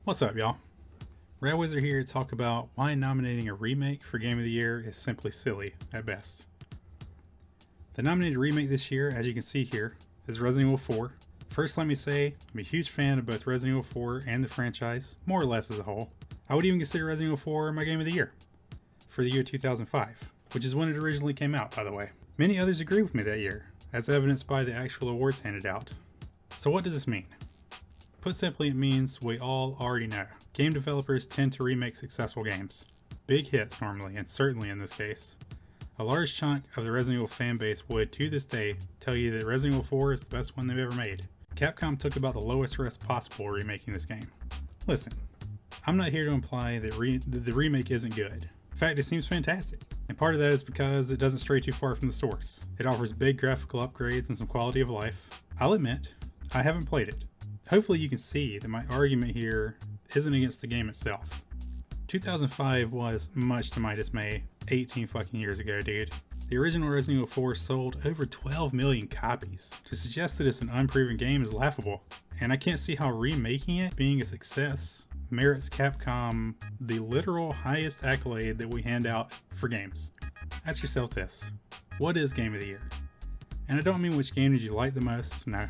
What's up, y'all? Wizrrd here to talk about why nominating a remake for Game of the Year is simply silly at best. The nominated remake this year, as you can see here, is Resident Evil 4. First, let me say, I'm a huge fan of both Resident Evil 4 and the franchise, more or less as a whole. I would even consider Resident Evil 4 my Game of the Year for the year 2005, which is when it originally came out, by the way. Many others agree with me that year, as evidenced by the actual awards handed out. So what does this mean? Put simply, it means we all already know. Game developers tend to remake successful games. Big hits normally, and certainly in this case. A large chunk of the Resident Evil fanbase would, to this day, tell you that Resident Evil 4 is the best one they've ever made. Capcom took about the lowest risk possible remaking this game. Listen, I'm not here to imply that the remake isn't good. In fact, it seems fantastic. And part of that is because it doesn't stray too far from the source. It offers big graphical upgrades and some quality of life. I'll admit, I haven't played it. Hopefully you can see that my argument here isn't against the game itself. 2005 was, much to my dismay, 18 fucking years ago, dude. The original Resident Evil 4 sold over 12 million copies. To suggest that it's an unproven game is laughable. And I can't see how remaking it, being a success, merits Capcom the literal highest accolade that we hand out for games. Ask yourself this: what is Game of the Year? And I don't mean which game did you like the most, no.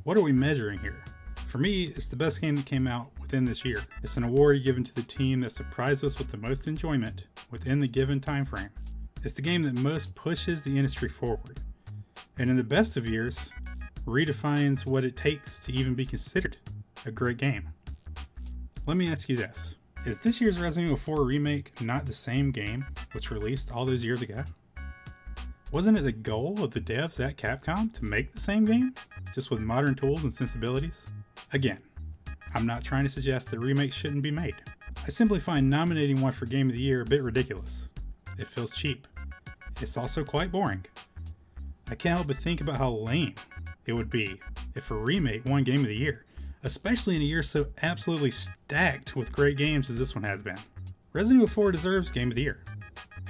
What are we measuring here? For me, it's the best game that came out within this year. It's an award given to the team that surprised us with the most enjoyment within the given time frame. It's the game that most pushes the industry forward. And in the best of years, redefines what it takes to even be considered a great game. Let me ask you this. Is this year's Resident Evil 4 remake not the same game which released all those years ago? Wasn't it the goal of the devs at Capcom to make the same game, just with modern tools and sensibilities? Again, I'm not trying to suggest that remakes shouldn't be made. I simply find nominating one for Game of the Year a bit ridiculous. It feels cheap. It's also quite boring. I can't help but think about how lame it would be if a remake won Game of the Year, especially in a year so absolutely stacked with great games as this one has been. Resident Evil 4 deserves Game of the Year,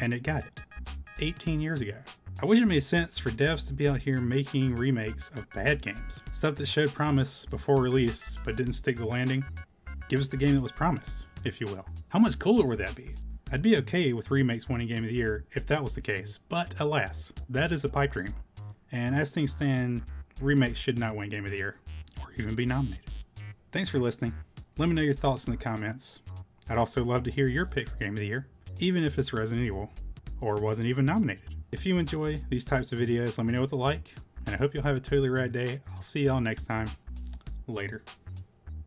and it got it 18 years ago. I wish it made sense for devs to be out here making remakes of bad games. Stuff that showed promise before release but didn't stick the landing. Give us the game that was promised, if you will. How much cooler would that be? I'd be okay with remakes winning Game of the Year if that was the case, but alas, that is a pipe dream. And as things stand, remakes should not win Game of the Year, or even be nominated. Thanks for listening. Let me know your thoughts in the comments. I'd also love to hear your pick for Game of the Year, even if it's Resident Evil, or wasn't even nominated. If you enjoy these types of videos, let me know what to like, and I hope you'll have a totally rad day. I'll see y'all next time. Later.